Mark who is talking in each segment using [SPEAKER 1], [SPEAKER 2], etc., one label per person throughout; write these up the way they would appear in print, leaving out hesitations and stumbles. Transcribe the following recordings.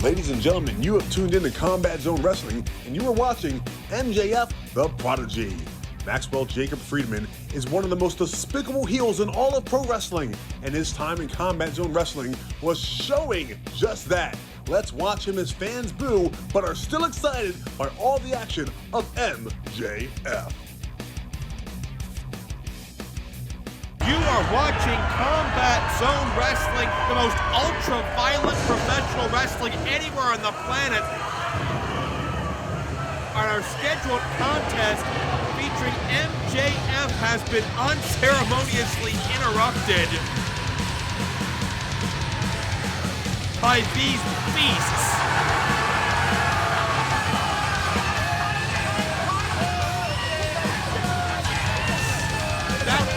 [SPEAKER 1] Ladies and gentlemen, you have tuned in to Combat Zone Wrestling, and you are watching MJF The Prodigy. Maxwell Jacob Friedman is one of the most despicable heels in all of pro wrestling, and his time in Combat Zone Wrestling was showing just that. Let's watch him as fans boo, but are still excited by all the action of MJF.
[SPEAKER 2] You are watching Combat Zone Wrestling, the most ultra-violent professional wrestling anywhere on the planet. Our scheduled contest featuring MJF has been unceremoniously interrupted by these beasts.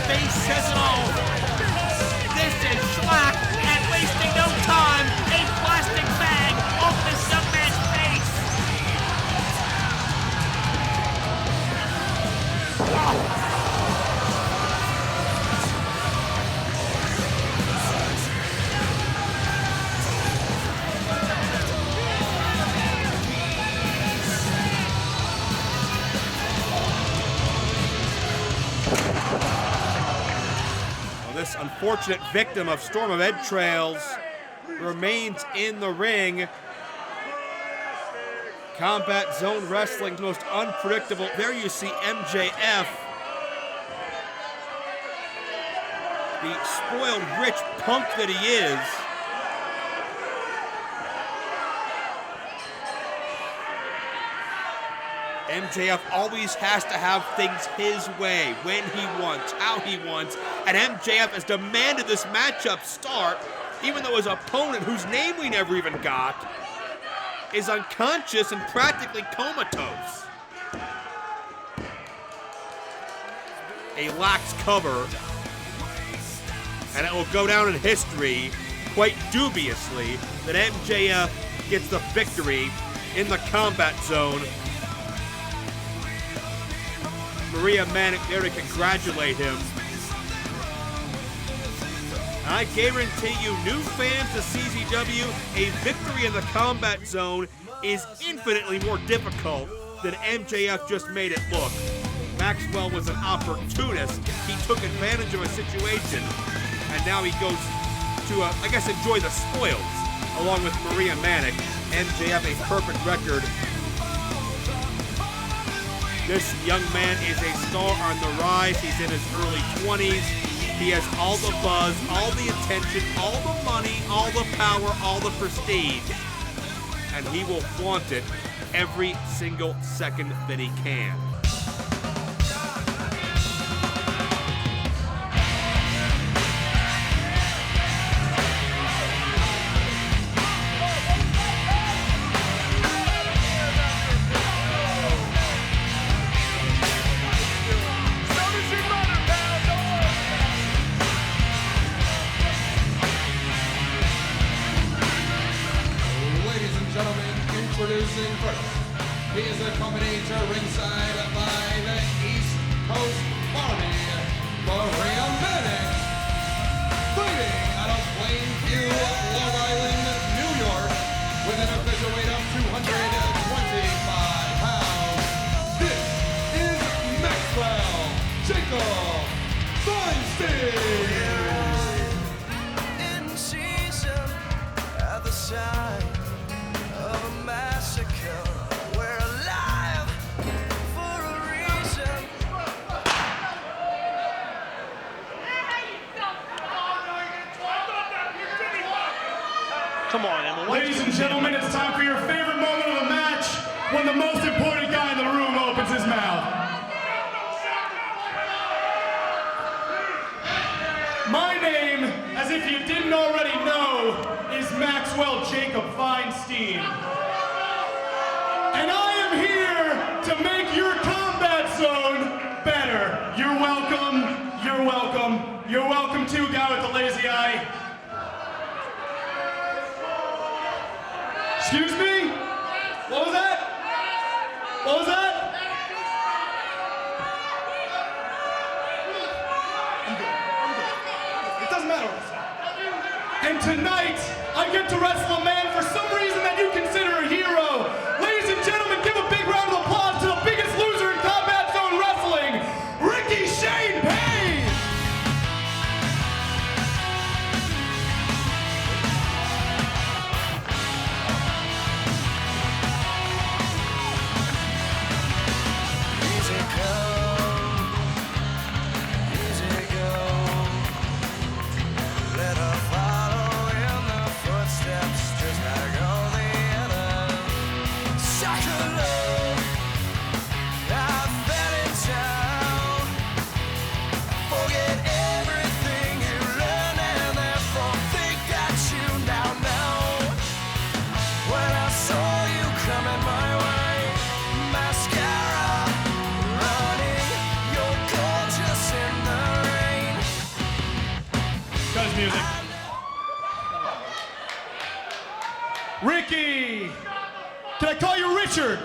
[SPEAKER 2] Face says it all. This is Schlock, and wasting no time, a plastic bag off this young man's face. This unfortunate victim of Storm of Entrails remains in the ring. Combat Zone Wrestling's most unpredictable. There you see MJF, the spoiled rich punk that he is. MJF always has to have things his way, when he wants, how he wants, and MJF has demanded this matchup start, even though his opponent, whose name we never even got, is unconscious and practically comatose. A lax cover, and it will go down in history, quite dubiously, that MJF gets the victory in the Combat Zone. Maria Manic there to congratulate him. I guarantee you, new fans of CZW, a victory in the Combat Zone is infinitely more difficult than MJF just made it look. Maxwell was an opportunist. He took advantage of a situation, and now he goes to, I guess, enjoy the spoils, along with Maria Manic. MJF a perfect record. This young man is a star on the rise. He's in his early 20s. He has all the buzz, all the attention, all the money, all the power, all the prestige. And he will flaunt it every single second that he can.
[SPEAKER 3] Introducing first, he is accompanied to ringside by the East Coast Army, Maria Manic, fighting out of Plainview, Long Island, New York, with an official weight of 225 pounds. This is Maxwell Jacob Feinstein.
[SPEAKER 4] In season, at the side of a massacre, we're alive for a reason.
[SPEAKER 5] Come on, Emma.
[SPEAKER 6] Ladies and gentlemen, it's time for your favorite moment of the match, when the most important guy in the room opens his mouth. My name, as if you didn't already know, is Maxwell Jacob Feinstein. And I am here to make your Combat Zone better. You're welcome, you're welcome, you're welcome too, guy with the lazy eye. Excuse me? What was that? What was that? I'm good. It doesn't matter what I say. And tonight, I get to wrestle a man for some reason that you consider a hero. Ladies and gentlemen, give a big round of applause to the biggest loser in Combat Zone Wrestling, Ricky Shane Payne!
[SPEAKER 4] Easy come, easy go. Let her follow in the footsteps, just like all the others. Soccer love, I fell in town. Forget everything you learned and therefore think that you now know. When I saw you coming my way, mascara running, you're gorgeous in the rain.
[SPEAKER 6] Cuz music. Ricky! Can I call you Richard?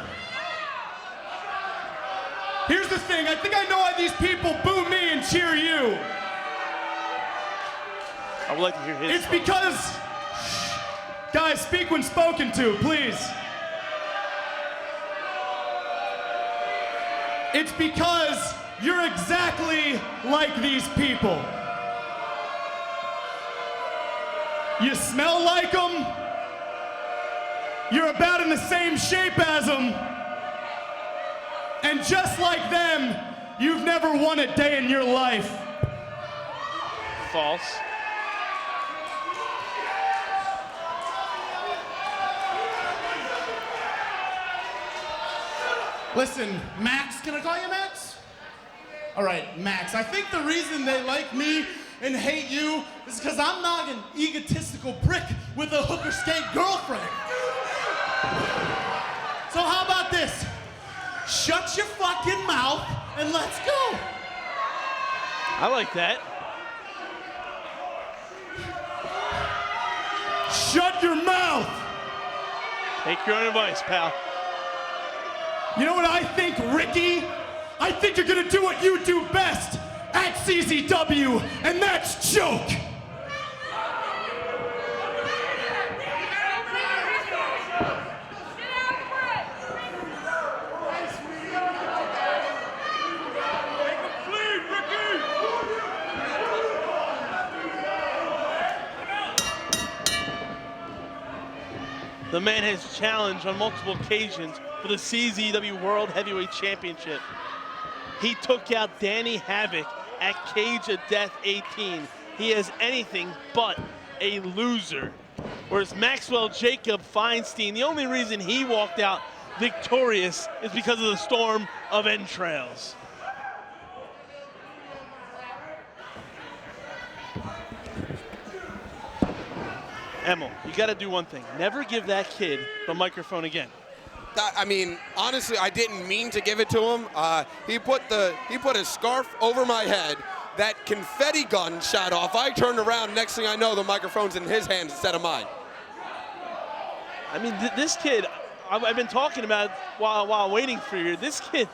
[SPEAKER 6] Here's the thing, I think I know why these people boo me and cheer you.
[SPEAKER 5] I would like to hear his.
[SPEAKER 6] It's because, guys, speak when spoken to, please. It's because you're exactly like these people. You smell like them. You're about in the same shape as them. And just like them, you've never won a day in your life.
[SPEAKER 5] False.
[SPEAKER 7] Listen, Max, can I call you Max? All right, Max, I think the reason they like me and hate you is because I'm not an egotistical prick with a hooker skate girlfriend. So how about this? Shut your fucking mouth and let's go.
[SPEAKER 5] I like that.
[SPEAKER 6] Shut your mouth!
[SPEAKER 5] Take your own advice, pal.
[SPEAKER 6] You know what I think, Ricky? I think you're gonna do what you do best at CZW, and that's choke!
[SPEAKER 5] The man has challenged on multiple occasions for the CZW World Heavyweight Championship. He took out Danny Havoc at Cage of Death 18. He is anything but a loser. Whereas Maxwell Jacob Feinstein, the only reason he walked out victorious is because of the storm of entrails. Emil, you gotta do one thing. Never give that kid the microphone again.
[SPEAKER 8] I mean, honestly, I didn't mean to give it to him. He put a scarf over my head. That confetti gun shot off. I turned around. Next thing I know, the microphone's in his hands instead of mine.
[SPEAKER 5] I mean, this kid, I've been talking about while waiting for you. This kid,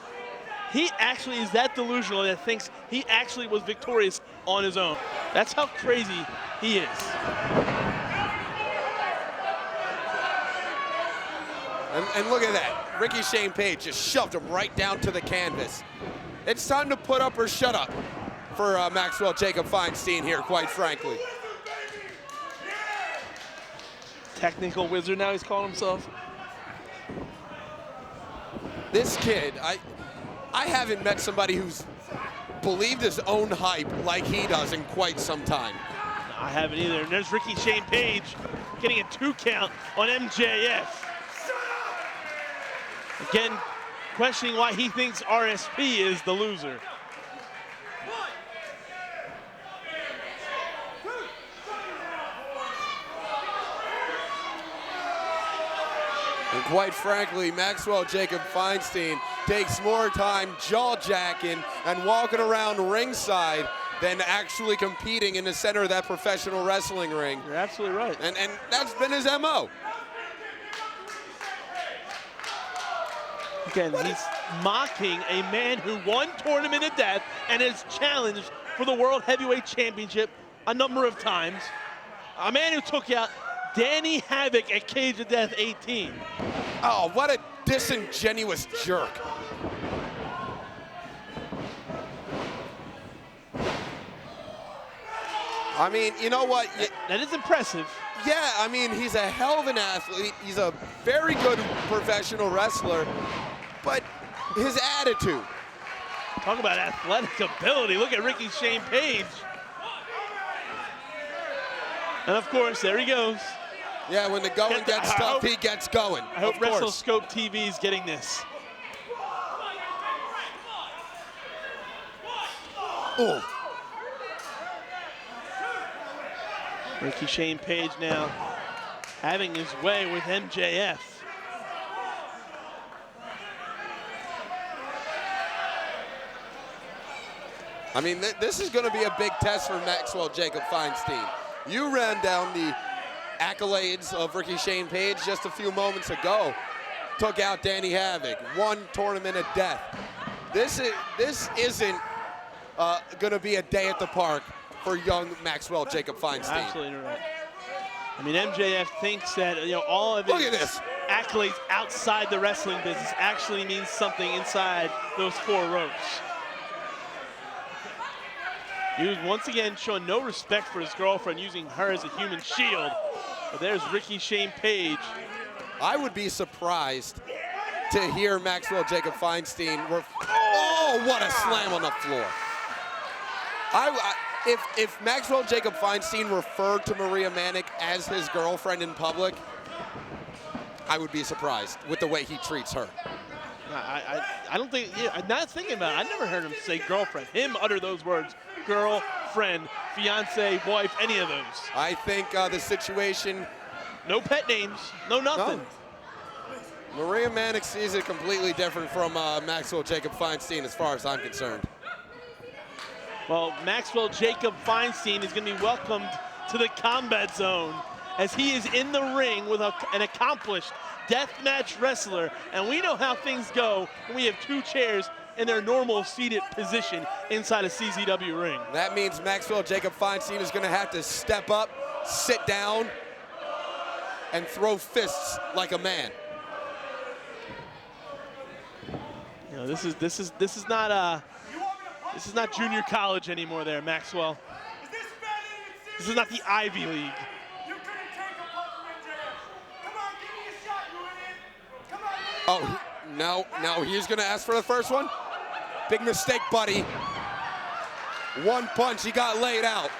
[SPEAKER 5] he actually is that delusional that thinks he actually was victorious on his own. That's how crazy he is.
[SPEAKER 8] And look at that. Ricky Shane Page just shoved him right down to the canvas. It's time to put up or shut up for Maxwell Jacob Feinstein here, quite frankly.
[SPEAKER 5] Technical wizard now he's calling himself.
[SPEAKER 8] This kid, I haven't met somebody who's believed his own hype like he does in quite some time.
[SPEAKER 5] I haven't either. And there's Ricky Shane Page getting a 2 count on MJF. Again, questioning why he thinks RSP is the loser.
[SPEAKER 8] And quite frankly, Maxwell Jacob Feinstein takes more time jaw-jacking and walking around ringside than actually competing in the center of that professional wrestling ring.
[SPEAKER 5] You're absolutely right.
[SPEAKER 8] And that's been his MO.
[SPEAKER 5] Again, he's mocking a man who won Tournament of Death and has challenged for the World Heavyweight Championship a number of times. A man who took out Danny Havoc at Cage of Death 18.
[SPEAKER 8] Oh, what a disingenuous jerk. I mean, you know what?
[SPEAKER 5] That is impressive.
[SPEAKER 8] Yeah, I mean, he's a hell of an athlete. He's a very good professional wrestler, but his attitude.
[SPEAKER 5] Talk about athletic ability. Look at Ricky Shane Page. And of course, there he goes.
[SPEAKER 8] Yeah, when the going gets tough, he gets going.
[SPEAKER 5] I hope WrestleScope TV is getting this.
[SPEAKER 8] Ooh.
[SPEAKER 5] Ricky Shane Page now having his way with MJF.
[SPEAKER 8] I mean, this is going to be a big test for Maxwell Jacob Feinstein. You ran down the accolades of Ricky Shane Page just a few moments ago. Took out Danny Havoc, won Tournament of Death. This isn't going to be a day at the park for young Maxwell Jacob Feinstein.
[SPEAKER 5] Absolutely right. I mean, MJF thinks that all of his accolades outside the wrestling business actually means something inside those four ropes. He was once again showing no respect for his girlfriend, using her as a human shield. But there's Ricky Shane Page.
[SPEAKER 8] I would be surprised to hear Maxwell Jacob Feinstein. Oh, what a slam on the floor. If Maxwell Jacob Feinstein referred to Maria Manic as his girlfriend in public, I would be surprised with the way he treats her.
[SPEAKER 5] I don't think, I'm not thinking about it. I never heard him say girlfriend. Him utter those words, girlfriend, fiance, wife, any of those.
[SPEAKER 8] I think the situation.
[SPEAKER 5] No pet names, no nothing.
[SPEAKER 8] No. Maria Manic sees it completely different from Maxwell Jacob Feinstein as far as I'm concerned.
[SPEAKER 5] Well, Maxwell Jacob Feinstein is going to be welcomed to the Combat Zone as he is in the ring with an accomplished deathmatch wrestler. And we know how things go when we have two chairs in their normal seated position inside a CZW ring.
[SPEAKER 8] That means Maxwell Jacob Feinstein is going to have to step up, sit down, and throw fists like a man.
[SPEAKER 5] This is not junior college anymore there, Maxwell. This is not the Ivy League.
[SPEAKER 8] Oh, no, he's gonna ask for the first one. Big mistake, buddy. One punch, he got laid out.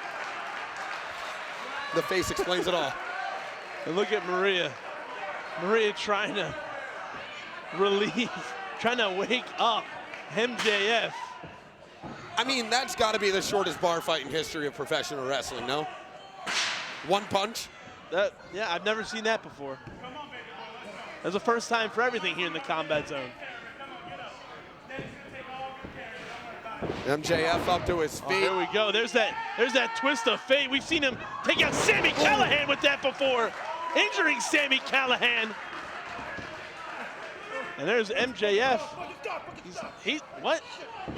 [SPEAKER 8] The face explains it all.
[SPEAKER 5] And look at Maria. Maria trying to relieve, trying to wake up MJF.
[SPEAKER 8] I mean, that's got to be the shortest bar fight in history of professional wrestling, no? One punch?
[SPEAKER 5] Yeah, I've never seen that before. That's the first time for everything here in the Combat Zone.
[SPEAKER 8] MJF up to his feet.
[SPEAKER 5] Here we go. There's that twist of fate. We've seen him take out Sami Callihan with that before, injuring Sami Callihan. And there's MJF. What?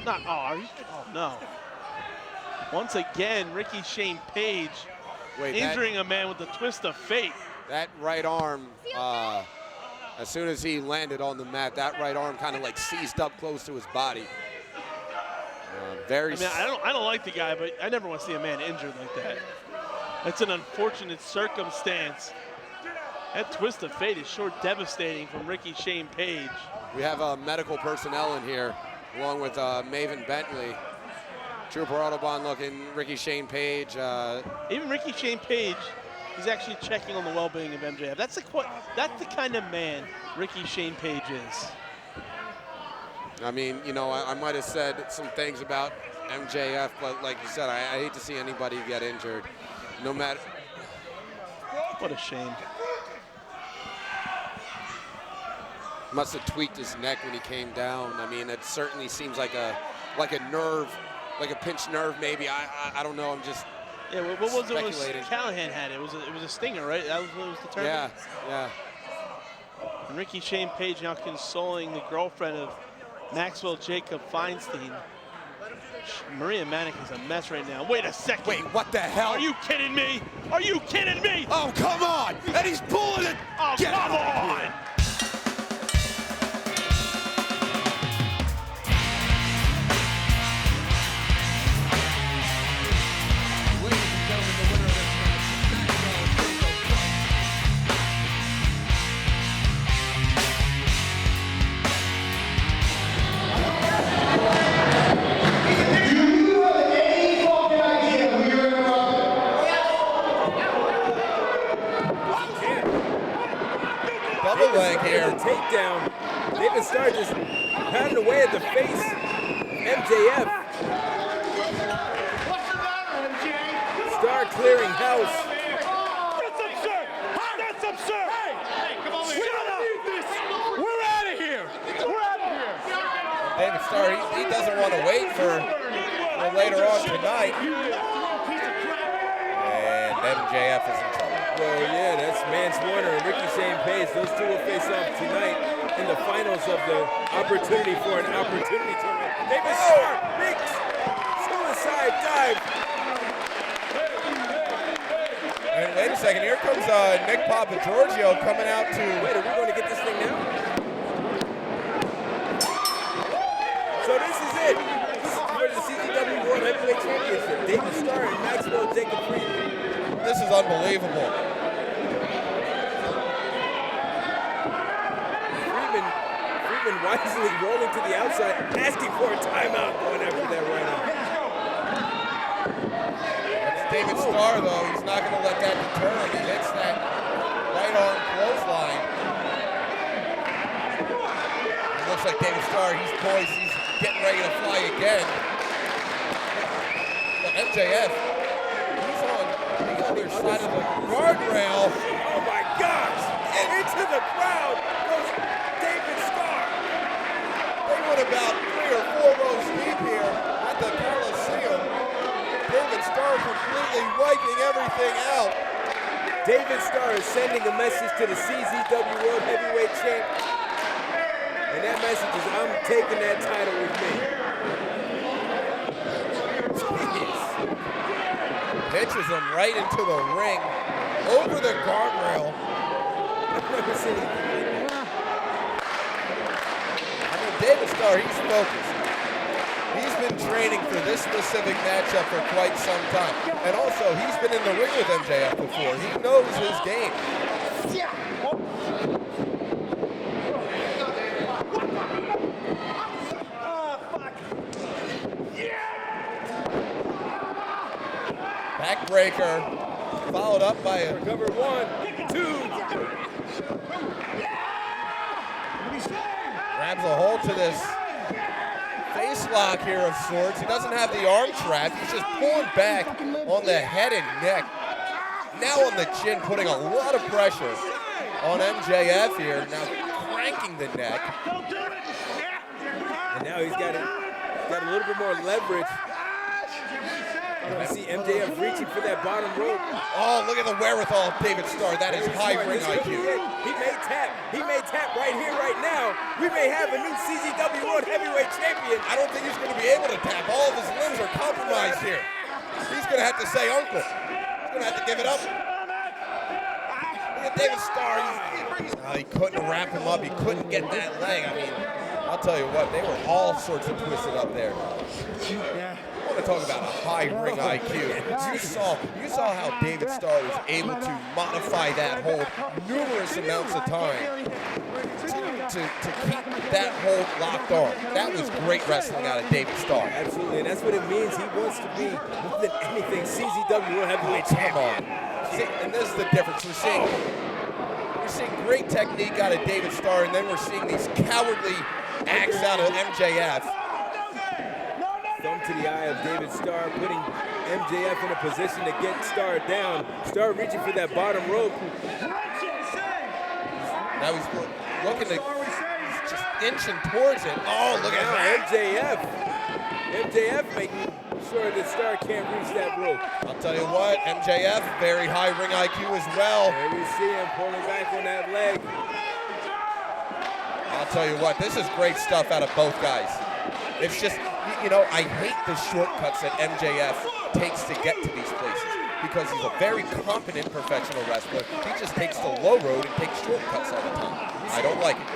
[SPEAKER 5] Not, oh no. Once again, Ricky Shane Page injuring a man with the twist of fate.
[SPEAKER 8] That right arm, as soon as he landed on the mat, that right arm kind of like seized up close to his body.
[SPEAKER 5] I don't like the guy, but I never want to see a man injured like that. That's an unfortunate circumstance. That twist of fate is sure devastating from Ricky Shane Page.
[SPEAKER 8] We have medical personnel in here, along with Maven Bentley. Trooper Autobahn looking, Ricky Shane Page.
[SPEAKER 5] Even Ricky Shane Page, he's actually checking on the well-being of MJF. That's the kind of man Ricky Shane Page is.
[SPEAKER 8] I mean, I might have said some things about MJF, but like you said, I hate to see anybody get injured, no matter.
[SPEAKER 5] What a shame.
[SPEAKER 8] Must have tweaked his neck when he came down. I mean, it certainly seems like a nerve, like a pinched nerve maybe. I don't know. I'm just
[SPEAKER 5] what was it? Callahan had it. It was a stinger, right? That was what was the term.
[SPEAKER 8] Yeah.
[SPEAKER 5] And Ricky Shane Page now consoling the girlfriend of Maxwell Jacob Feinstein. Maria Manic is a mess right now. Wait a second.
[SPEAKER 8] Wait, what the hell?
[SPEAKER 5] Are you kidding me? Are you kidding me?
[SPEAKER 8] Oh, come on! And he's pulling it!
[SPEAKER 5] Oh,
[SPEAKER 8] Get
[SPEAKER 5] come
[SPEAKER 8] out of
[SPEAKER 5] on!
[SPEAKER 8] here.
[SPEAKER 3] Ladies and gentlemen, the winner of this match, Maxwell Jacob
[SPEAKER 8] Double leg here.
[SPEAKER 9] Takedown. David Starr just pounding away at the face. MJF. Starr clearing house.
[SPEAKER 6] That's absurd! That's absurd! Hey, come on, we don't need this! We're out of here! We're out of here!
[SPEAKER 8] David Starr, he doesn't want to wait for later on tonight. And MJF is in trouble.
[SPEAKER 9] Well, yeah, that's Mance Warner and Ricky Shane Page. Those two will face off tonight in the finals of the opportunity for an opportunity tournament. David Starr, big suicide dive.
[SPEAKER 8] And wait a second, here comes Nick Papagiorgio coming out to...
[SPEAKER 9] Wait, are we going to get this thing now? So this is it. This is for the CZW World Heavyweight Championship. David Starr and Maxwell Jacob Friedman.
[SPEAKER 8] This is unbelievable.
[SPEAKER 9] Friedman wisely rolling to the outside, asking for a timeout, going after that right arm.
[SPEAKER 8] It's David Starr, though. He's not going to let that deter him. He hits that right arm clothesline. It looks like David Starr, he's poised. He's getting ready to fly again. But MJF, he's on the other side of the guardrail.
[SPEAKER 9] Oh my gosh! And into the crowd goes David Starr.
[SPEAKER 8] They went about 3 or 4 rows deep here at the Coliseum. David Starr completely wiping everything out.
[SPEAKER 9] David Starr is sending a message to the CZW World Heavyweight Champ. And that message is, I'm taking that title with me. Jeez.
[SPEAKER 8] Pitches him right into the ring, over the guardrail.
[SPEAKER 9] I've never seen anything like that.
[SPEAKER 8] I mean, David Starr, he's focused. He's been training for this specific matchup for quite some time. And also, he's been in the ring with MJF before. He knows his game. Backbreaker, followed up by a
[SPEAKER 9] Cover 1, 2.
[SPEAKER 8] grabs a hold to this face lock here of sorts. He doesn't have the arm trap. He's just pulling back on the head and neck. Now on the chin, putting a lot of pressure on MJF here. Now cranking the neck.
[SPEAKER 9] And now he's got a little bit more leverage. You see MJF reaching for that bottom rope.
[SPEAKER 8] Oh, look at the wherewithal of David Starr. That is high ring IQ.
[SPEAKER 9] He may tap. He may tap right here, right now. We may have a new CZW World Heavyweight Champion.
[SPEAKER 8] I don't think he's going to be able to tap. All of his limbs are compromised here. He's going to have to say uncle. He's going to have to give it up. Look at David Starr. He couldn't wrap him up. He couldn't get that leg. I mean, I'll tell you what, they were all sorts of twisted up there. I want to talk about a high ring IQ. You saw how David Starr was able to modify that hold numerous amounts of time to keep that hold locked on. That was great wrestling out of David Starr.
[SPEAKER 9] Absolutely, and that's what it means. He wants to be, more than anything, CZW World Heavyweight Champion.
[SPEAKER 8] See, and this is the difference. We're seeing great technique out of David Starr, and then we're seeing these cowardly acts out of MJF.
[SPEAKER 9] Thumb to the eye of David Starr, putting MJF in a position to get Starr down. Starr reaching for that bottom rope.
[SPEAKER 8] Now he's looking to, he's just inching towards it. Oh, look at that.
[SPEAKER 9] MJF making sure that Starr can't reach that rope.
[SPEAKER 8] I'll tell you what, MJF, very high ring IQ as well.
[SPEAKER 9] There you see him pulling back on that leg.
[SPEAKER 8] I'll tell you what, this is great stuff out of both guys. It's just you know, I hate the shortcuts that MJF takes to get to these places because he's a very competent professional wrestler. He just takes the low road and takes shortcuts all the time. I don't like it.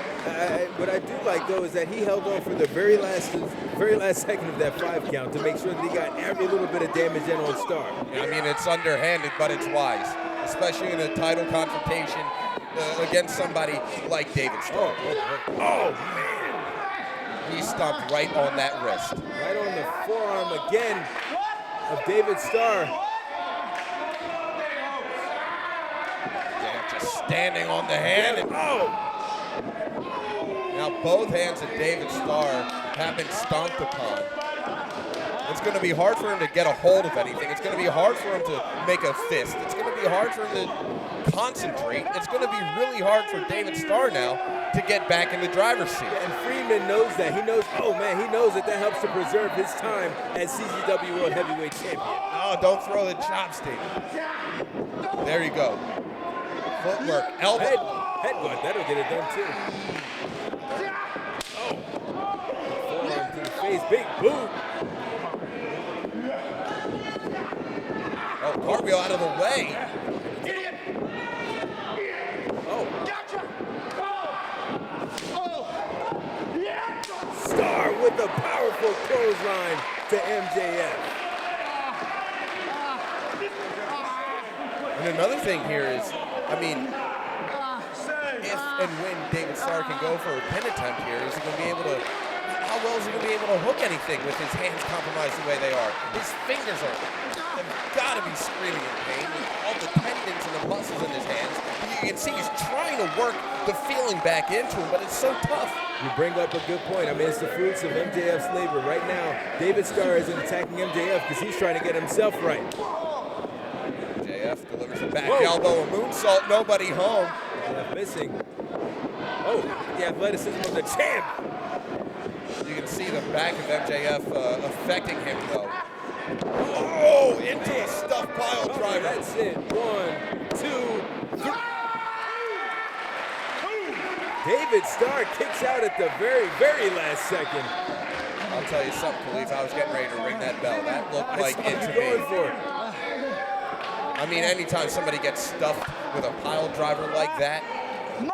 [SPEAKER 9] What I do like though is that he held on for the very last second of that 5 count to make sure that he got every little bit of damage in on Star.
[SPEAKER 8] I mean, it's underhanded, but it's wise, especially in a title confrontation against somebody like David Starr.
[SPEAKER 9] Oh man!
[SPEAKER 8] He stomped right on that wrist.
[SPEAKER 9] Right on the forearm again of David Starr.
[SPEAKER 8] Just standing on the hand. And, now both hands of David Starr have been stomped upon. It's going to be hard for him to get a hold of anything. It's going to be hard for him to make a fist. It's going to be hard for him to concentrate. It's going to be really hard for David Starr now to get back in the driver's seat.
[SPEAKER 9] And Friedman knows that. He knows, oh man, he knows that helps to preserve his time as CZW World Heavyweight Champion.
[SPEAKER 8] Oh, don't throw the chops, David. There you go. Footwork, elbow.
[SPEAKER 9] Headbutt, that'll get it done too. Oh. Forearm to the face, big boot.
[SPEAKER 8] Oh, cartwheel out of the way.
[SPEAKER 9] Oh. Star with a powerful clothesline to MJF.
[SPEAKER 8] And another thing here is, I mean, if and when David Starr can go for a pin attempt here, is he going to be able to, how well is he going to be able to hook anything with his hands compromised the way they are? His fingers have got to be screaming in pain with all the tendons and the muscles in his hands. You can see he's trying to work the feeling back into him, but it's so tough.
[SPEAKER 9] You bring up a good point. I mean, it's the fruits of MJF's labor. Right now, David Starr isn't attacking MJF because he's trying to get himself right.
[SPEAKER 8] MJF delivers a back elbow, a moonsault, nobody home.
[SPEAKER 9] MJF missing. Oh, the athleticism of the champ.
[SPEAKER 8] You can see the back of MJF affecting him, though. Oh, into a stuffed pile driver.
[SPEAKER 9] That's it. 1, 2, 3. David Starr kicks out at the very, very last second.
[SPEAKER 8] I'll tell you something, Khalif. I was getting ready to ring that bell. That looked like it to
[SPEAKER 9] going
[SPEAKER 8] me.
[SPEAKER 9] for it.
[SPEAKER 8] I mean, anytime somebody gets stuffed with a pile driver like that, you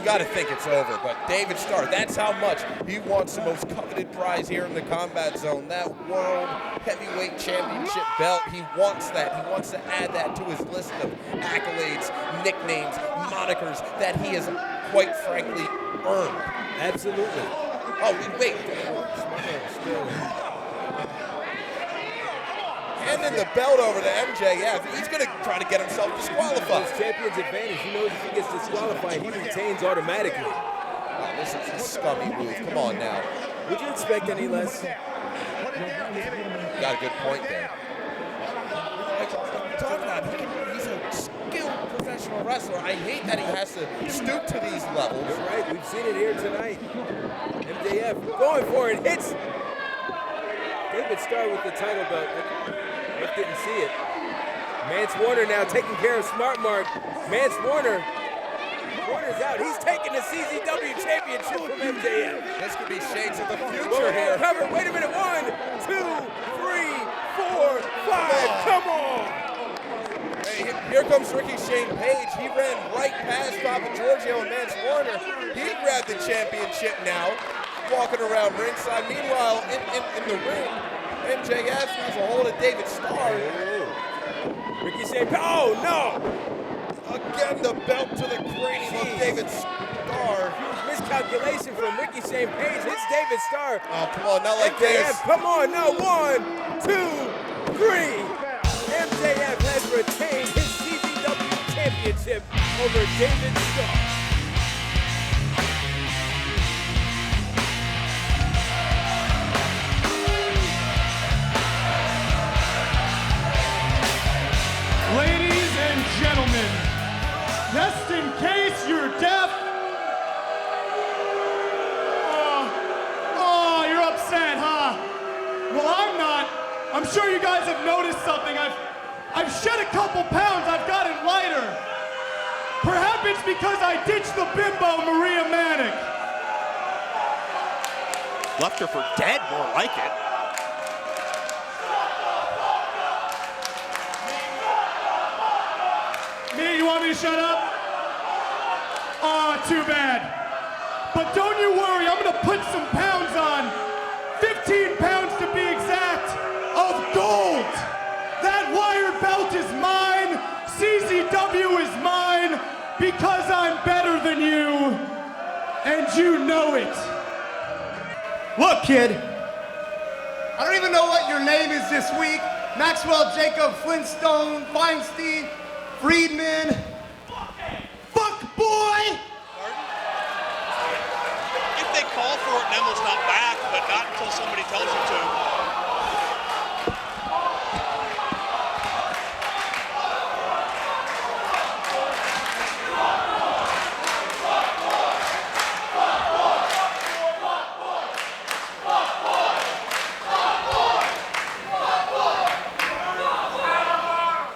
[SPEAKER 8] gotta think it's over. But David Starr, that's how much he wants the most coveted prize here in the Combat Zone, that World Heavyweight Championship belt. He wants that. He wants to add that to his list of accolades, nicknames, monikers that he has, quite frankly, earned.
[SPEAKER 9] Absolutely.
[SPEAKER 8] Oh, wait. Handing the belt over to MJF, he's going to try to get himself disqualified.
[SPEAKER 9] His champion's advantage. He knows if he gets disqualified, he retains automatically.
[SPEAKER 8] Oh, this is a scummy move. Come on now.
[SPEAKER 9] Would you expect any less?
[SPEAKER 8] Got a good point there. I'm talking about he's a skilled professional wrestler. I hate that he has to stoop to these levels.
[SPEAKER 9] You're right. We've seen it here tonight. MJF going for it. Hits. David Starr with the title belt. I didn't see it. Mance Warner now taking care of Smart Mark. Mance Warner's out. He's taking the CZW Championship from MJF.
[SPEAKER 8] This could be shades of the future here.
[SPEAKER 9] Cover. Wait a minute. 1, 2, 3, 4, 5. Come on.
[SPEAKER 8] Hey, here comes Ricky Shane Page. He ran right past Papa Giorgio and Mance Warner. He grabbed the championship now, walking around ringside. Meanwhile, in the ring, MJF has a hold of David Starr.
[SPEAKER 9] Ricky Shane Page. Oh, no.
[SPEAKER 8] Again, the belt to the cranium of David Starr.
[SPEAKER 9] Huge miscalculation from Ricky Shane Page. It's David Starr.
[SPEAKER 8] Oh, come on, not like
[SPEAKER 9] MJF,
[SPEAKER 8] this.
[SPEAKER 9] come on, now 1, 2, 3. MJF has retained his CZW Championship over David Starr.
[SPEAKER 6] Ladies and gentlemen, just in case you're deaf, you're upset, huh? Well, I'm not. I'm sure you guys have noticed something. I've shed a couple pounds. I've gotten lighter. Perhaps it's because I ditched the bimbo Maria Manic.
[SPEAKER 2] Left her for dead, more like it.
[SPEAKER 6] Me, you want me to shut up? Aw, too bad. But don't you worry, I'm gonna put some pounds on. 15 pounds to be exact, of gold. That wire belt is mine. CZW is mine because I'm better than you. And you know it.
[SPEAKER 10] Look, kid, I don't even know what your name is this week. Maxwell, Jacob, Flintstone, Feinstein, Friedman. Fuck boy!
[SPEAKER 11] If they call for it, Nemel's not back, but not until somebody tells him to.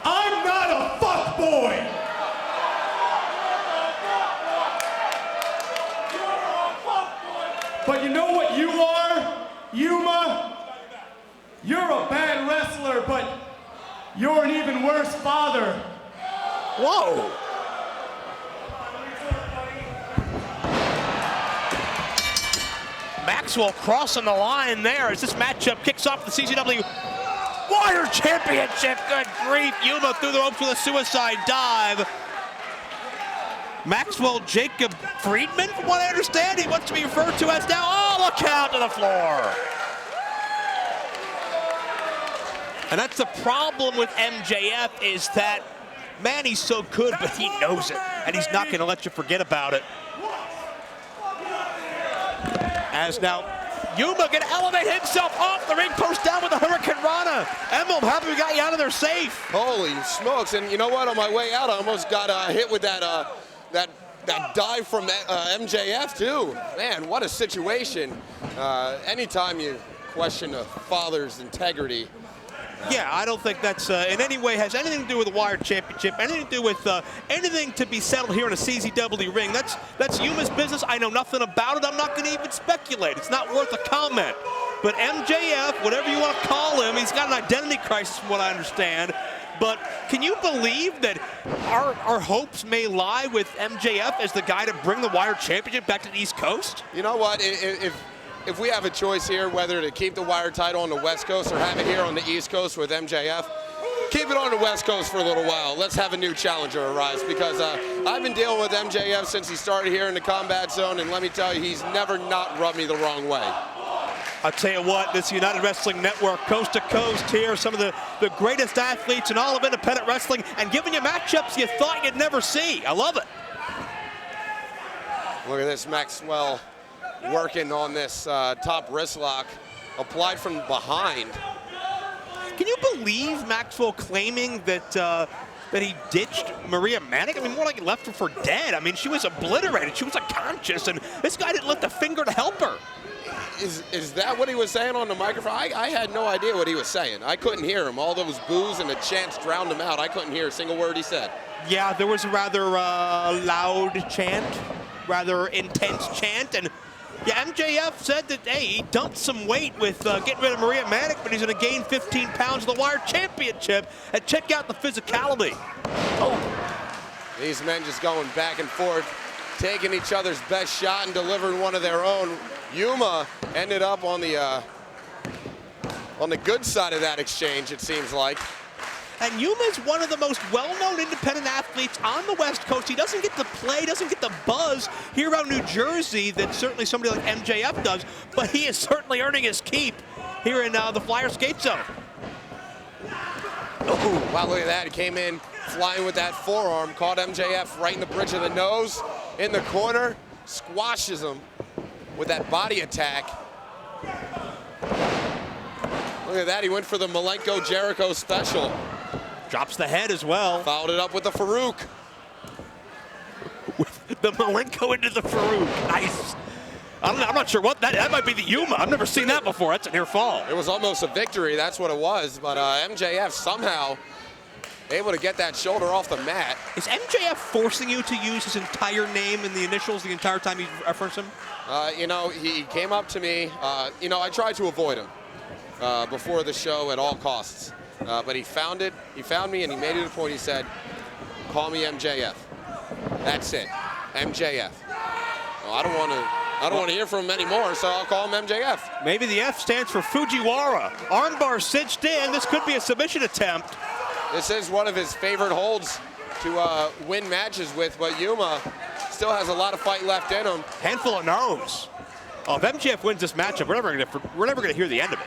[SPEAKER 6] I'm not a fuck boy. But you know what you are, Yuma? You're a bad wrestler, but you're an even worse father.
[SPEAKER 2] Whoa. Maxwell crossing the line there as this matchup kicks off the CZW Wire Championship. Good grief. Yuma through the ropes with a suicide dive. Maxwell Jacob Friedman, from what I understand, he wants to be referred to as now. Oh, look out to the floor. And that's the problem with MJF is that, man, he's so good, but he knows it. And he's not going to let you forget about it. As now, Yuma going to elevate himself off the ring post down with the Hurricane Rana. Emil, I'm happy we got you out of there safe.
[SPEAKER 8] Holy smokes, and you know what? On my way out, I almost got hit with that dive from MJF, too. Man, what a situation. Anytime you question a father's integrity.
[SPEAKER 2] Yeah, I don't think that's in any way has anything to do with the Wire Championship, anything to do with anything to be settled here in a CZW ring. That's Yuma's business. I know nothing about it. I'm not going to even speculate. It's not worth a comment. But MJF, whatever you want to call him, he's got an identity crisis from what I understand. But can you believe that our hopes may lie with MJF as the guy to bring the Wire Championship back to the East Coast?
[SPEAKER 8] You know what? If we have a choice here whether to keep the Wire title on the West Coast or have it here on the East Coast with MJF, keep it on the West Coast for a little while. Let's have a new challenger arise because I've been dealing with MJF since he started here in the Combat Zone, and let me tell you, he's never not rubbed me the wrong way.
[SPEAKER 2] I'll tell you what, this United Wrestling Network, coast to coast here, some of the greatest athletes in all of independent wrestling, and giving you matchups you thought you'd never see. I love it.
[SPEAKER 8] Look at this, Maxwell working on this top wrist lock, applied from behind.
[SPEAKER 2] Can you believe Maxwell claiming that that he ditched Maria Manic? I mean, more like he left her for dead. I mean, she was obliterated. She was unconscious, and this guy didn't lift a finger to help her.
[SPEAKER 8] Is that what he was saying on the microphone? I had no idea what he was saying. I couldn't hear him. All those boos and the chants drowned him out. I couldn't hear a single word he said.
[SPEAKER 2] Yeah, there was a rather loud chant, rather intense chant, and yeah, MJF said that, hey, he dumped some weight with getting rid of Maria Manic, but he's going to gain 15 pounds of the Wire Championship, and check out the physicality. Oh.
[SPEAKER 8] These men just going back and forth, taking each other's best shot and delivering one of their own. Yuma ended up on the good side of that exchange, it seems like.
[SPEAKER 2] And Yuma is one of the most well-known independent athletes on the West Coast. He doesn't get the play, doesn't get the buzz here around New Jersey that certainly somebody like MJF does, but he is certainly earning his keep here in the Flyer Skate Zone.
[SPEAKER 8] Oh, wow, look at that. He came in flying with that forearm, caught MJF right in the bridge of the nose, in the corner, squashes him with that body attack. Look at that, he went for the Malenko Jericho special.
[SPEAKER 2] Drops the head as well.
[SPEAKER 8] Followed it up with the Farouk.
[SPEAKER 2] With the Malenko into the Farouk. Nice. I'm not sure what that might be the Yuma. I've never seen that before. That's a near fall.
[SPEAKER 8] It was almost a victory, that's what it was. But MJF somehow able to get that shoulder off the mat.
[SPEAKER 2] Is MJF forcing you to use his entire name and the initials the entire time you reference him?
[SPEAKER 8] You know, he came up to me. You know, I tried to avoid him before the show at all costs. But he found it. He found me, and he made it a point. He said, "Call me MJF." That's it, MJF. Well, I don't want to hear from him anymore, so I'll call him MJF.
[SPEAKER 2] Maybe the F stands for Fujiwara. Armbar cinched in. This could be a submission attempt.
[SPEAKER 8] This is one of his favorite holds to win matches with, but Yuma still has a lot of fight left in him.
[SPEAKER 2] Handful of no's. Oh, if MJF wins this matchup, we're never gonna hear the end of it.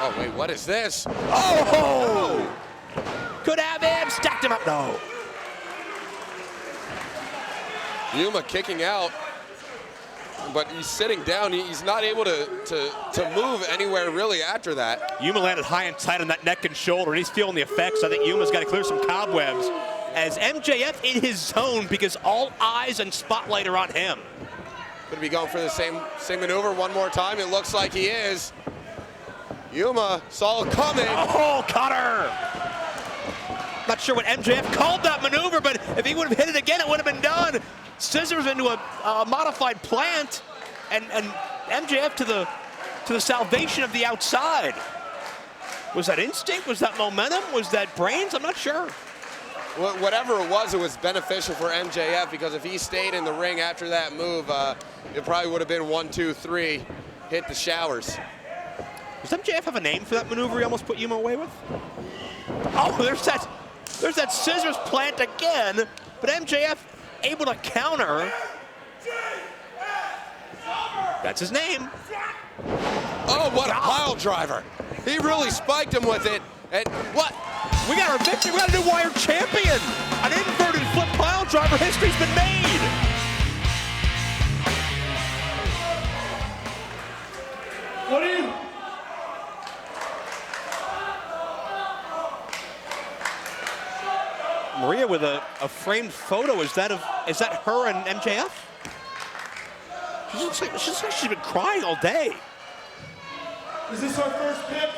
[SPEAKER 8] Oh wait, what is this?
[SPEAKER 2] Oh! Could have him. Stacked him up. No.
[SPEAKER 8] Yuma kicking out, but he's sitting down. He's not able to move anywhere really after that.
[SPEAKER 2] Yuma landed high and tight on that neck and shoulder, and he's feeling the effects. I think Yuma's got to clear some cobwebs as MJF in his zone because all eyes and spotlight are on him.
[SPEAKER 8] Could be going for the same maneuver one more time. It looks like he is. Yuma saw it coming.
[SPEAKER 2] Oh, cutter! Not sure what MJF called that maneuver, but if he would have hit it again, it would have been done. Scissors into a modified plant, and MJF to the salvation of the outside. Was that instinct? Was that momentum? Was that brains? I'm not sure.
[SPEAKER 8] Whatever it was beneficial for MJF because if he stayed in the ring after that move, it probably would have been 1, 2, 3, hit the showers.
[SPEAKER 2] Does MJF have a name for that maneuver he almost put Yuma away with? Oh, there's that scissors plant again, but MJF able to counter. That's his name.
[SPEAKER 8] Oh, what a pile driver. He really spiked him with it. And what?
[SPEAKER 2] We got our victory. We got a new Wired champion. An inverted flip pile driver. History's been made.
[SPEAKER 6] What are you?
[SPEAKER 2] Maria with a framed photo. Is that her and MJF? She looks like she's been crying all day.
[SPEAKER 6] Is this our first pick?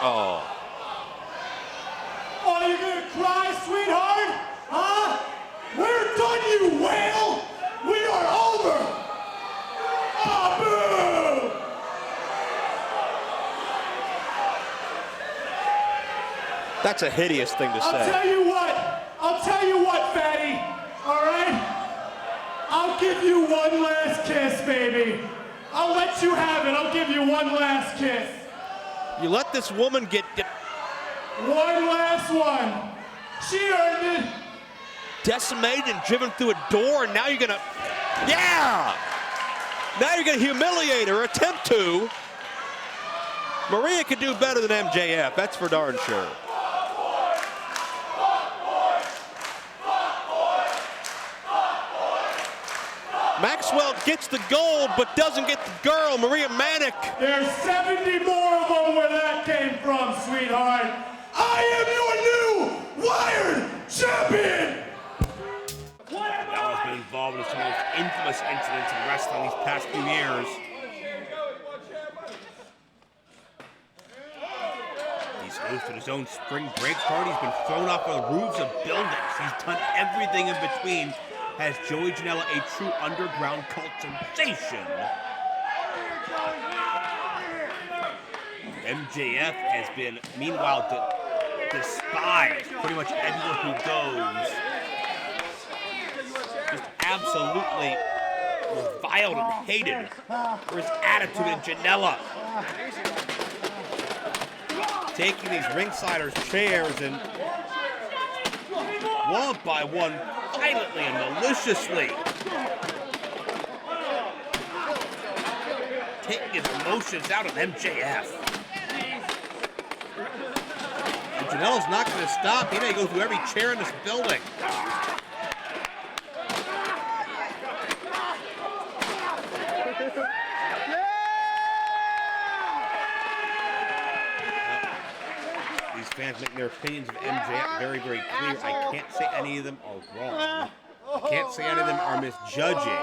[SPEAKER 2] Oh.
[SPEAKER 6] Oh, you gonna cry, sweetheart? Huh? We're done, you whale! We are over! Oh, boo!
[SPEAKER 2] That's a hideous thing to say.
[SPEAKER 6] I'll tell you what, fatty, all right? I'll give you one last kiss, baby. I'll let you have it. I'll give you one last kiss.
[SPEAKER 2] You let this woman get
[SPEAKER 6] One last one. She earned it.
[SPEAKER 2] decimated and driven through a door, and now you're gonna, yeah! Now you're gonna humiliate her, attempt to. Maria could do better than MJF, that's for darn sure. Maxwell gets the gold, but doesn't get the girl, Maria Manic.
[SPEAKER 6] There's 70 more of them where that came from, sweetheart. I am your new Wired champion!
[SPEAKER 2] Bella's been involved in some of the most infamous incidents in wrestling these past few years. He's hosted his own spring break party. He's been thrown off of the roofs of buildings. He's done everything in between. Has Joey Janela a true underground cult sensation? MJF has been, meanwhile, despised pretty much everywhere who goes. Just absolutely reviled and hated for his attitude in Janela. Taking these ringsiders' chairs and one by one, violently and maliciously taking his emotions out on MJF. And Janela's not going to stop. He may go through every chair in this building. These fans making their opinions of MJF very, very clear. I can't say any of them are wrong. Can't say any of them are misjudging.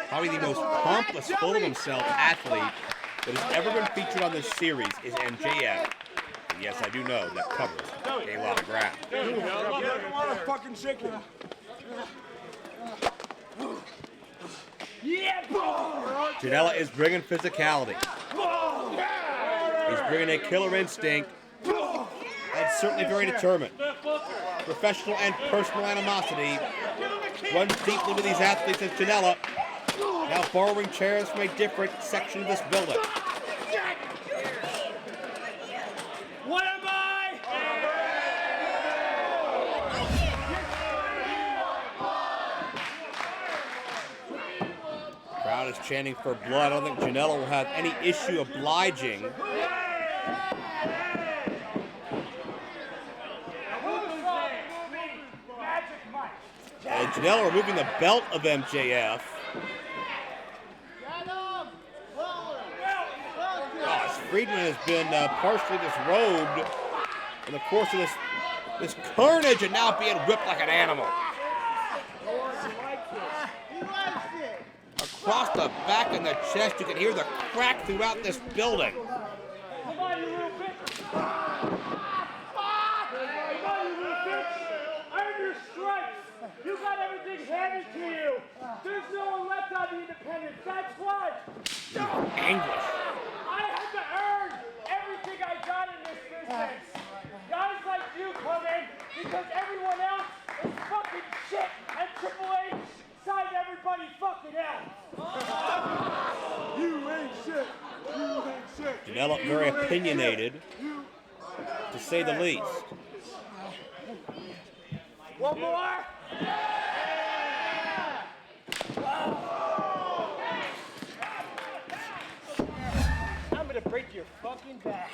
[SPEAKER 2] Probably the most pompous, full of himself athlete that has ever been featured on this series is MJF. And yes, I do know that covers a lot of ground. Janela is bringing physicality. He's bringing a killer instinct. And certainly very determined. Professional and personal animosity runs deeply with these athletes as Janela now borrowing chairs from a different section of this building.
[SPEAKER 6] What am I?
[SPEAKER 2] Crowd is chanting for blood. I don't think Janela will have any issue obliging. And Janela removing the belt of MJF. Friedman has been partially disrobed in the course of this carnage and now being whipped like an animal. Across the back and the chest, you can hear the crack throughout this building.
[SPEAKER 6] Come on, you little bitch! Come on, you little bitch! Earn your stripes! You got everything handed to you! There's no one left on the independents, that's what!
[SPEAKER 2] Anguish.
[SPEAKER 6] I had to earn everything I got in this business! Guys like you come in because everyone else is fucking shit and Triple H signed everybody fucking else! You ain't shit! You ain't shit!
[SPEAKER 2] Janela very opinionated, to say the least.
[SPEAKER 6] One more! I'm gonna break your fucking back.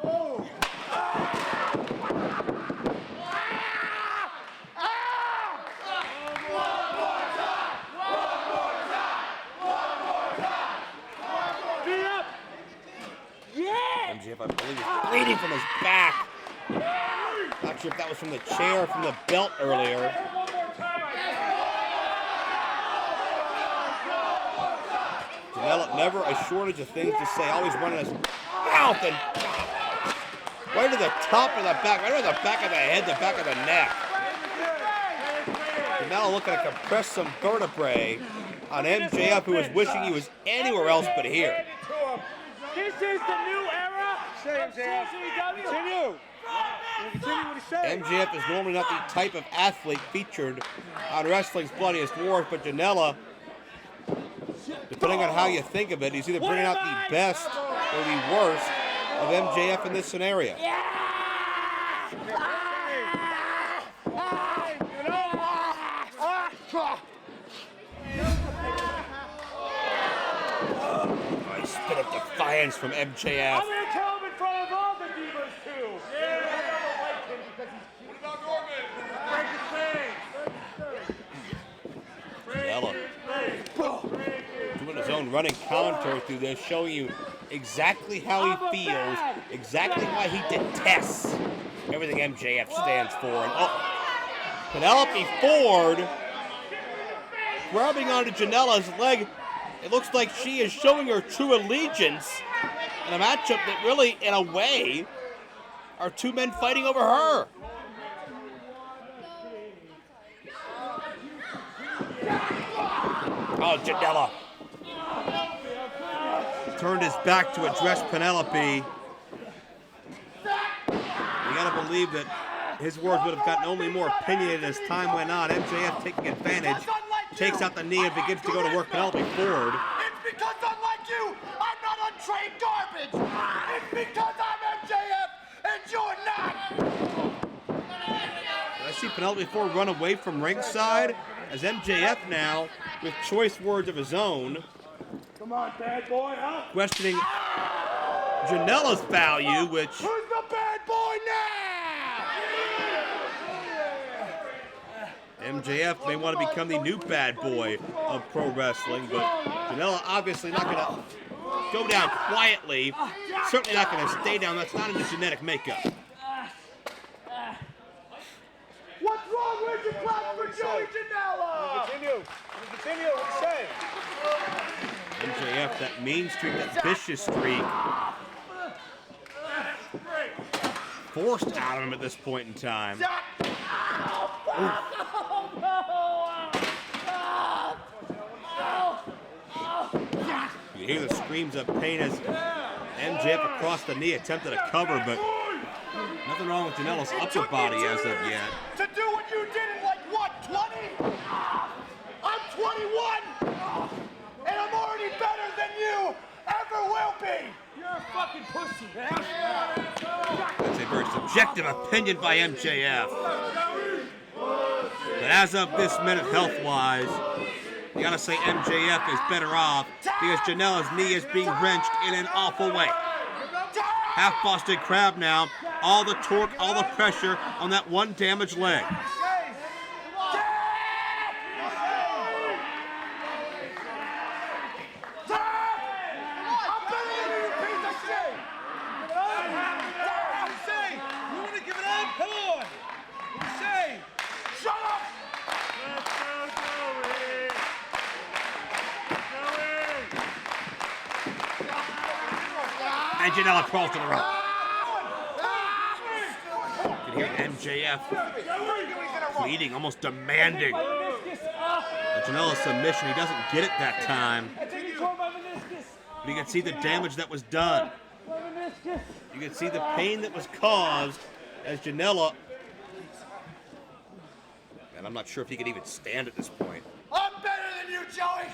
[SPEAKER 6] Oh!
[SPEAKER 2] MJF, I believe, is bleeding from his back. Not sure if that was from the chair or from the belt earlier. Janela, never a shortage of things to say, always running his mouth and right to the top of the back, right to the back of the head, the back of the neck. Janela looking to compress some vertebrae on MJF, who was wishing he was anywhere else but here.
[SPEAKER 6] This is the new era of CZW.
[SPEAKER 2] MJF is normally not the type of athlete featured on Wrestling's Bloodiest Wars, but Janela, depending on how you think of it, he's either bringing out the best or the worst of MJF in this scenario. A spit of defiance from MJF.
[SPEAKER 6] I'm gonna tell him in front of all the divas too. Yeah. I don't like him because he's. What about Norman?
[SPEAKER 2] Janela doing his own running commentary through this, showing you exactly how he feels, exactly why he detests everything MJF stands for. And Penelope Ford grabbing onto Janela's leg. It looks like she is showing her true allegiance in a matchup that really, in a way, are two men fighting over her. Oh, Janela turned his back to address Penelope. You gotta believe that his words would have gotten only more opinionated as time went on. MJF taking advantage, takes out the knee and begins to go to work Penelope Ford.
[SPEAKER 6] It's because unlike you, I'm not untrained garbage. It's because I'm MJF and you're not.
[SPEAKER 2] I see Penelope Ford run away from ringside as MJF now, with choice words of his own,
[SPEAKER 6] Come on, bad boy, huh?
[SPEAKER 2] questioning Janela's value, which
[SPEAKER 6] Who's the bad boy now?
[SPEAKER 2] MJF may want to become the new bad boy of pro wrestling, but Janela obviously not going to go down quietly. Certainly not going to stay down. That's not in his genetic makeup.
[SPEAKER 6] What's wrong with you, clap for Joey Janela!
[SPEAKER 10] Continue. What do you say?
[SPEAKER 2] MJF, that mean streak, that vicious streak, forced out of him at this point in time. You hear the screams of pain as MJF across the knee attempted to cover, but nothing wrong with Janela's upper body as of yet.
[SPEAKER 6] To do what you did in like, what, 20? I'm 21! And I'm already better than you ever will be! You're a fucking pussy.
[SPEAKER 2] That's a very subjective opinion by MJF. But as of this minute, health-wise, you gotta say MJF is better off because Janela's knee is being wrenched in an awful way. Half-busted crab now, all the torque, all the pressure on that one damaged leg. And Janela crawls to the rope. You can hear MJF pleading, almost demanding a Janela submission. He doesn't get it that time. But you can see the damage that was done. You can see the pain that was caused as Janela, and I'm not sure if he can even stand at this point.
[SPEAKER 6] I'm better than you, Joey!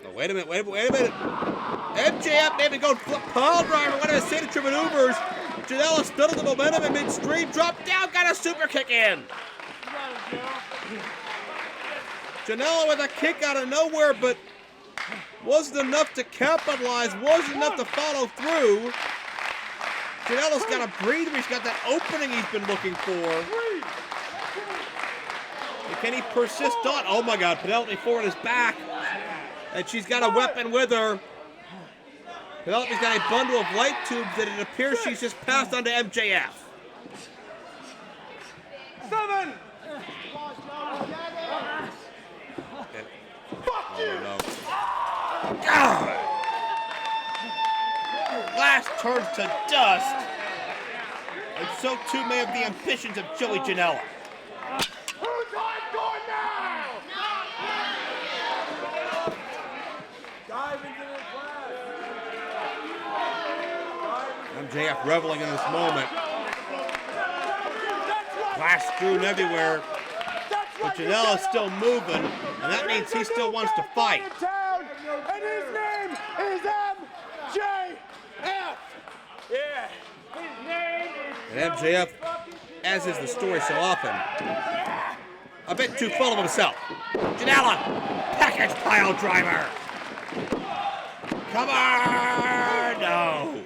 [SPEAKER 2] Oh, wait a minute. MJF maybe going pile driver, one of his signature maneuvers. Janela stood at the momentum in midstream, dropped down, got a super kick in. Janela with a kick out of nowhere, but wasn't enough to capitalize, wasn't enough to follow through. Janela's got a breather, he's got that opening he's been looking for. Can he persist on? Oh my God, Penelope Ford is back. And she's got a weapon with her. Penelope's got a bundle of light tubes that it appears she's just passed on to MJF.
[SPEAKER 6] 7!
[SPEAKER 2] Fuck you! No. Glass turns to dust. And so too may have the ambitions of Joey Janela.
[SPEAKER 6] Who's hardcore now? Dive into the
[SPEAKER 2] MJF reveling in this moment. Glass strewn everywhere. But Janela's still moving, and that means he still wants to fight.
[SPEAKER 6] And his name is MJF. Yeah. His name is.
[SPEAKER 2] And MJF, as is the story so often, a bit too full of himself. Janela, package pile driver. Come on, no.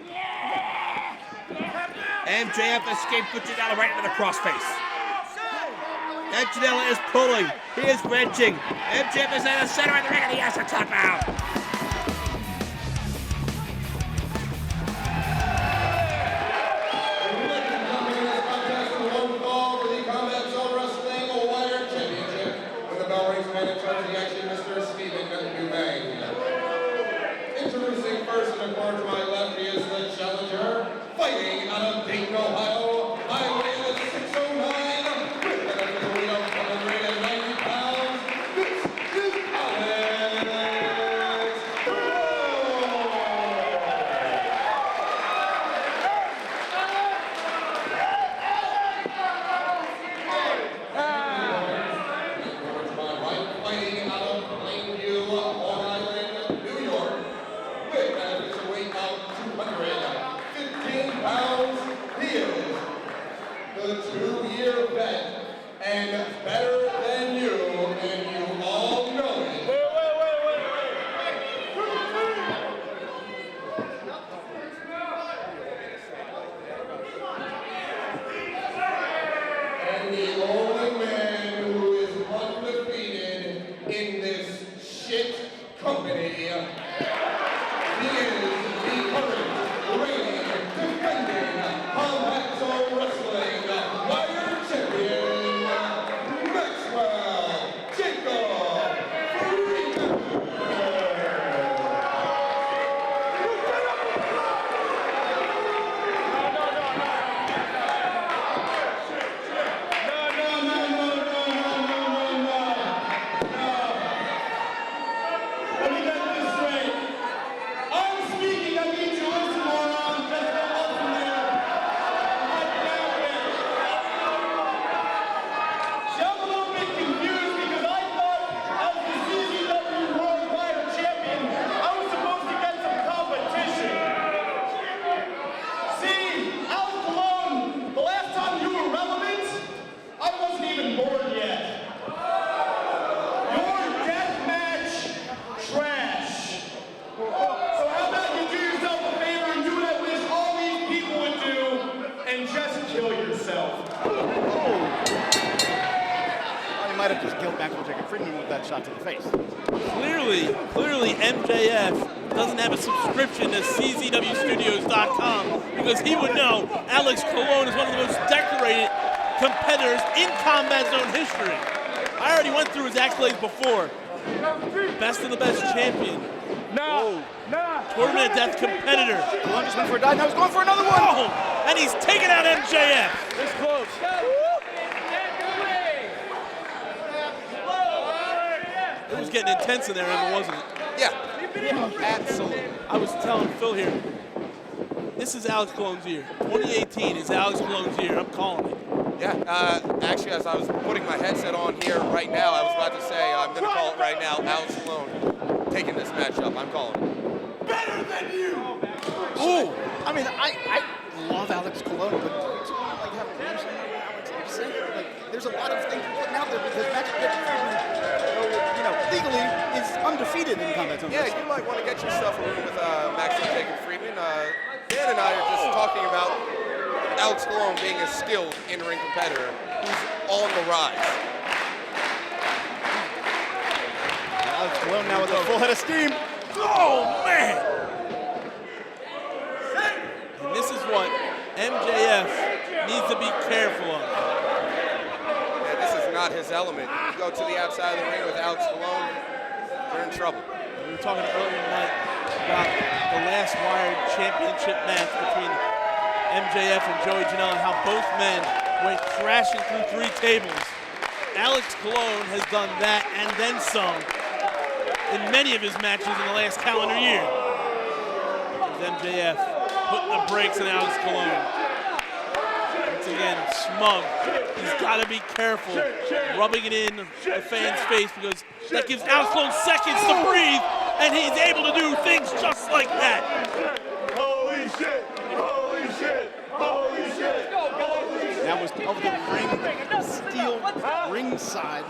[SPEAKER 2] MJF escaped with Janela right into the crossface. And Janela is pulling. He is wrenching. MJF is in the center of the ring and he has to tap out.
[SPEAKER 8] Introducing first and of course to my left, he is the challenger, fighting out of Dayton, Ohio, highway 609, with an official weight of 190 pounds. This is Alex
[SPEAKER 12] might have just killed Maxwell Jacob Friedman with that shot to the face.
[SPEAKER 5] Clearly MJF doesn't have a subscription to CZWstudios.com because he would know Alex Colon is one of the most decorated competitors in Combat Zone history. I already went through his accolades before. Best of the best champion. Tournament of Death competitor.
[SPEAKER 12] Colon just went for a dive, now he's going for another one!
[SPEAKER 5] Oh, and he's taking out MJF.
[SPEAKER 12] This close.
[SPEAKER 5] It was getting intense in there, Emma, wasn't it?
[SPEAKER 8] Yeah, absolutely.
[SPEAKER 5] I was telling Phil here, this is Alex Colon's year. 2018 is Alex Colon's year. I'm calling it.
[SPEAKER 8] Yeah, actually, as I was putting my headset on here right now, I was about to say, I'm going to call it right now, Alex Colon taking this matchup. I'm calling it.
[SPEAKER 12] Better than you! Ooh! I mean, I love Alex Colon, but it's like having a beer somewhere with Alex. I'm saying, like, there's a lot of things you're putting out there because Maxwell Jacob Friedman, you know, legally is undefeated in Combat Zone.
[SPEAKER 8] Yeah, you might want to get yourself a room with Maxwell Jacob Friedman. Dan and I are just talking about Alex Colon being a skilled in-ring competitor who's on the rise.
[SPEAKER 12] Alex Colon now with a full head of steam.
[SPEAKER 5] Oh, man! And this is what MJF needs to be careful of.
[SPEAKER 8] Yeah, this is not his element. You go to the outside of the ring with Alex Colon, you're in trouble.
[SPEAKER 5] We were talking earlier tonight about the last Wired Championship match between MJF and Joey Janela and how both men went crashing through 3 tables. Alex Colon has done that and then some in many of his matches in the last calendar year. There's MJF putting the brakes on Alex Colon. Once again, smug. He's got to be careful rubbing it in the fan's face because that gives Alex Colon seconds to breathe, and he's able to do things just like that.
[SPEAKER 6] Holy shit! Holy shit! Holy shit!
[SPEAKER 12] That was over the ring, steel ringside.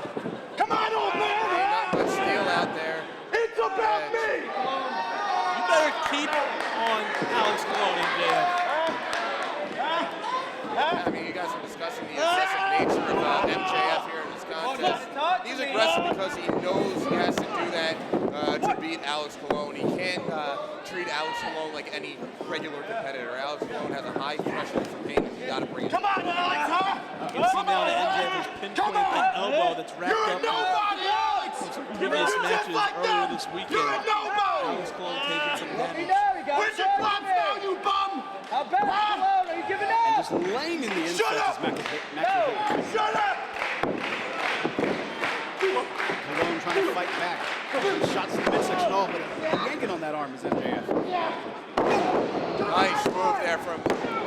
[SPEAKER 6] Come on, old man!
[SPEAKER 8] Not much steel out there.
[SPEAKER 6] It's about me!
[SPEAKER 5] You better keep on Alex Colon, MJF.
[SPEAKER 8] I mean, you guys are discussing the aggressive nature of MJF here in this contest. He's aggressive because he knows he has to do that to beat Alex Colon. He can't treat Alex Colon like any regular competitor. Alex Colon has a high threshold for pain, and you got to bring it.
[SPEAKER 6] Come on, Alex, huh?
[SPEAKER 5] You can see now that MJF has pinpointed an elbow that's wrapped up
[SPEAKER 6] Nobody, Alex!
[SPEAKER 5] with previous matches earlier this weekend.
[SPEAKER 6] You're nobody!
[SPEAKER 5] Alex Colon taking some damage.
[SPEAKER 6] Where's your props now, you bum?
[SPEAKER 3] How bad are you giving up?
[SPEAKER 12] Just laying in the inside
[SPEAKER 6] Shut up!
[SPEAKER 12] is Maxwell.
[SPEAKER 6] Shut up!
[SPEAKER 12] Colon trying to fight back. Shots to the midsection, all, but yanking on that arm is MJF.
[SPEAKER 8] Nice move there from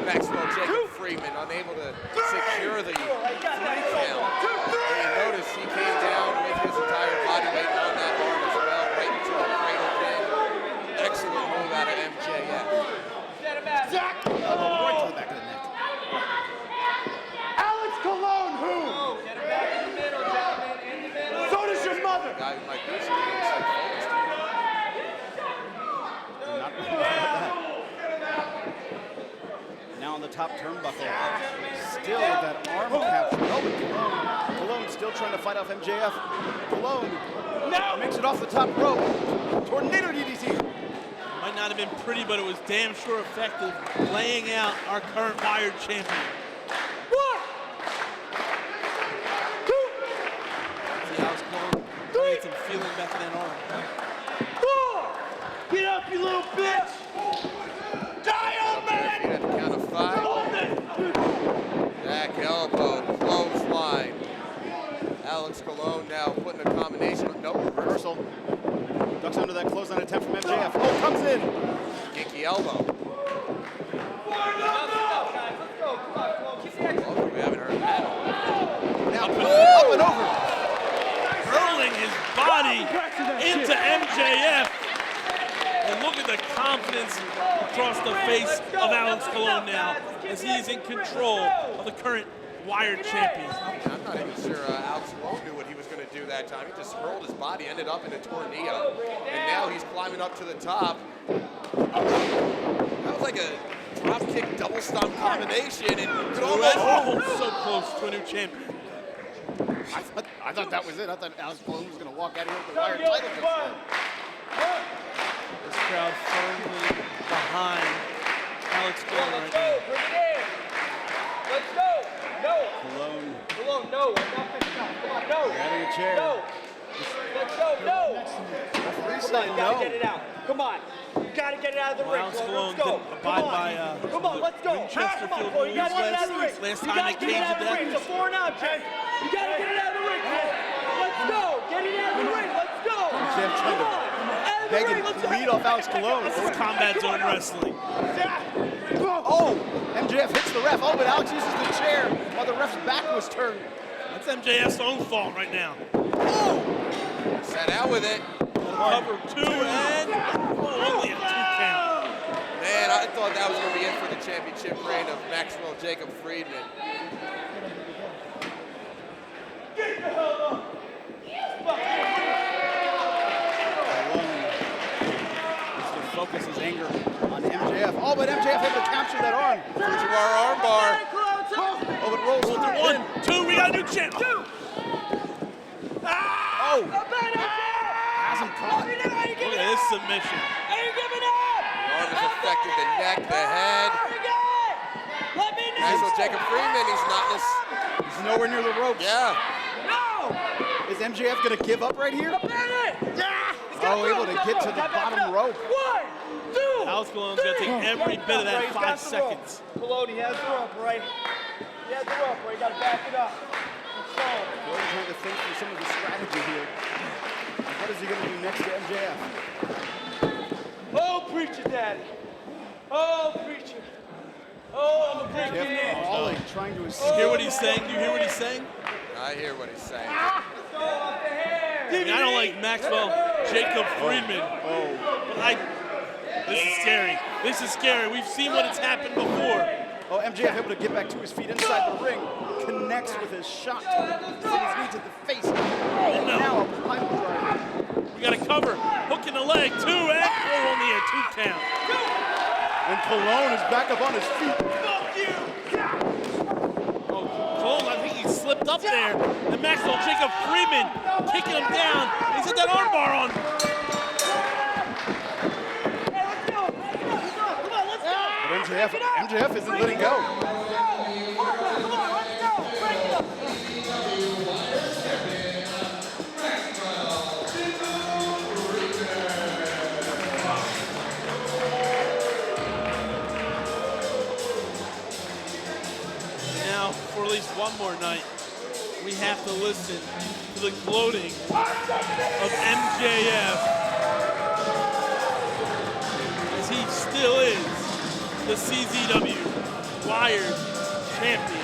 [SPEAKER 8] Maxwell Jacob Friedman, unable to secure the 3 count. And you notice he came down with his entire body weight on that arm as well, right into a cradle pin. Excellent move out of MJF.
[SPEAKER 6] Zach!
[SPEAKER 12] Right to the back of the neck.
[SPEAKER 6] Alex Colon, who?
[SPEAKER 3] Get him back in the middle, gentlemen. In the middle.
[SPEAKER 6] So does your mother!
[SPEAKER 8] Guy who might be stay focused.
[SPEAKER 12] Not really that. Now on the top turnbuckle. Still with that arm capture. Oh, but Colon still trying to fight off MJF. Colon makes it off the top rope. Tornado DDT.
[SPEAKER 5] Might not have been pretty, but it was damn sure effective, laying out our current Wired champion.
[SPEAKER 6] What?
[SPEAKER 5] See Alex Colon trying to get some feeling back in that arm.
[SPEAKER 6] Get up, you little bitch! Die, old man!
[SPEAKER 8] At the count of 5.
[SPEAKER 6] Hold it!
[SPEAKER 8] Back elbow, clothesline. Alex Colon now putting a combination of no reversal.
[SPEAKER 12] Ducks under that clothesline attempt from MJF. Oh, comes in.
[SPEAKER 8] Kinky elbow. Oh, we haven't heard that.
[SPEAKER 12] Now up and over.
[SPEAKER 5] Hurling his body into MJF. And look at the confidence across the face of Alex Colon now as he is in control of the current Wired champion.
[SPEAKER 8] I'm not even sure Alex Colon knew what he was going to do that time. He just hurled his body, ended up in a tornado. And now he's climbing up to the top. That was like a drop kick double stomp combination. And could almost
[SPEAKER 5] so close to a new champion.
[SPEAKER 12] I thought that was it. I thought Alex Colon was going to walk out of here with the wire title instead.
[SPEAKER 5] This crowd firmly behind Alex Colon right now.
[SPEAKER 3] Bring it in. Let's go. No. Cologne, no. Enough is enough. Come on, no.
[SPEAKER 12] Grabbing a chair.
[SPEAKER 3] No. Let's go, no. Come on, you gotta get it out. Come on. You gotta get it out of the ring.
[SPEAKER 5] Alex
[SPEAKER 3] Cologne.
[SPEAKER 5] Colon
[SPEAKER 3] Let's go.
[SPEAKER 5] didn't abide by
[SPEAKER 3] Come on, let's go.
[SPEAKER 5] Winchester
[SPEAKER 3] Come on,
[SPEAKER 5] Field
[SPEAKER 3] Cole, you gotta
[SPEAKER 5] rules
[SPEAKER 3] get it out of the ring.
[SPEAKER 5] last
[SPEAKER 3] You
[SPEAKER 5] time
[SPEAKER 3] gotta
[SPEAKER 5] they
[SPEAKER 3] get it
[SPEAKER 5] came
[SPEAKER 3] out
[SPEAKER 5] to
[SPEAKER 3] of the ring.
[SPEAKER 5] death.
[SPEAKER 3] It's a 4 now, Jen. You gotta get it out of the ring, Jen. Let's go. Get it out of the ring. Let's go.
[SPEAKER 12] Jeff trying to beg and lead off Alex Colon.
[SPEAKER 5] This is Combat Zone Wrestling.
[SPEAKER 12] Oh, MJF hits the ref. Oh, but Alex uses the chair while the ref's back was turned.
[SPEAKER 5] That's MJF's own fault right now.
[SPEAKER 8] Set out with it.
[SPEAKER 5] Cover 2 and only a 2 count.
[SPEAKER 8] Man, I thought that was going to be it for the championship reign of Maxwell Jacob Friedman.
[SPEAKER 12] He's to focus his anger on MJF. Oh, but MJF able to capture that arm.
[SPEAKER 8] To our arm bar.
[SPEAKER 12] Oh, it rolls through.
[SPEAKER 5] 1, 2, we got a new champ.
[SPEAKER 12] Oh, has him caught.
[SPEAKER 5] Look at this submission.
[SPEAKER 8] The arm has affected the neck, the head. Maxwell Jacob Friedman, he's not in this.
[SPEAKER 12] He's nowhere near the ropes.
[SPEAKER 8] Yeah.
[SPEAKER 12] Is MJF going to give up right here? Oh, able to get to the bottom rope.
[SPEAKER 3] 1, 2.
[SPEAKER 5] Alex Colon's going to take every bit of that 5 seconds.
[SPEAKER 3] Cologne, he has the rope, right? He has the rope, right? You gotta back it up.
[SPEAKER 12] We're trying to think through some of the strategy here. What is he going to do next to MJF?
[SPEAKER 3] Oh, preacher, daddy. Oh, preacher. Oh, I'm a big
[SPEAKER 12] MJF
[SPEAKER 3] man.
[SPEAKER 12] crawling, trying to
[SPEAKER 5] You
[SPEAKER 12] escape.
[SPEAKER 5] hear what he's saying? Do you hear what he's saying?
[SPEAKER 8] I hear what he's saying.
[SPEAKER 5] I mean, I don't like Maxwell Jacob Friedman. But this is scary. This is scary. We've seen what has happened before.
[SPEAKER 12] Oh, MJF able to get back to his feet inside the ring. Connects with his shot. His knees at the face. Oh,
[SPEAKER 5] no.
[SPEAKER 12] Now a pile driver.
[SPEAKER 5] We got a cover. Hook in the leg. 2 and only a 2 count.
[SPEAKER 12] And Colon is back up on his feet.
[SPEAKER 5] Oh, Cole, I think he slipped up there. And Maxwell Jacob Friedman kicking him down. He's got that armbar on.
[SPEAKER 12] But MJF isn't letting go.
[SPEAKER 5] Now, for at least one more night, we have to listen to the gloating of MJF as he still is the CZW Wired Champion.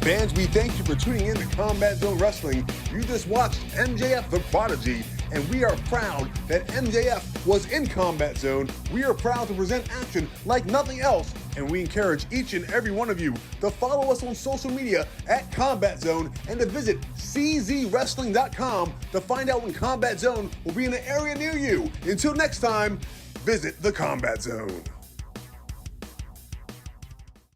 [SPEAKER 1] Fans, we thank you for tuning in to Combat Zone Wrestling. You just watched MJF The Prodigy, and we are proud that MJF was in Combat Zone. We are proud to present action like nothing else, and we encourage each and every one of you to follow us on social media at Combat Zone and to visit czwrestling.com to find out when Combat Zone will be in an area near you. Until next time, visit the Combat Zone.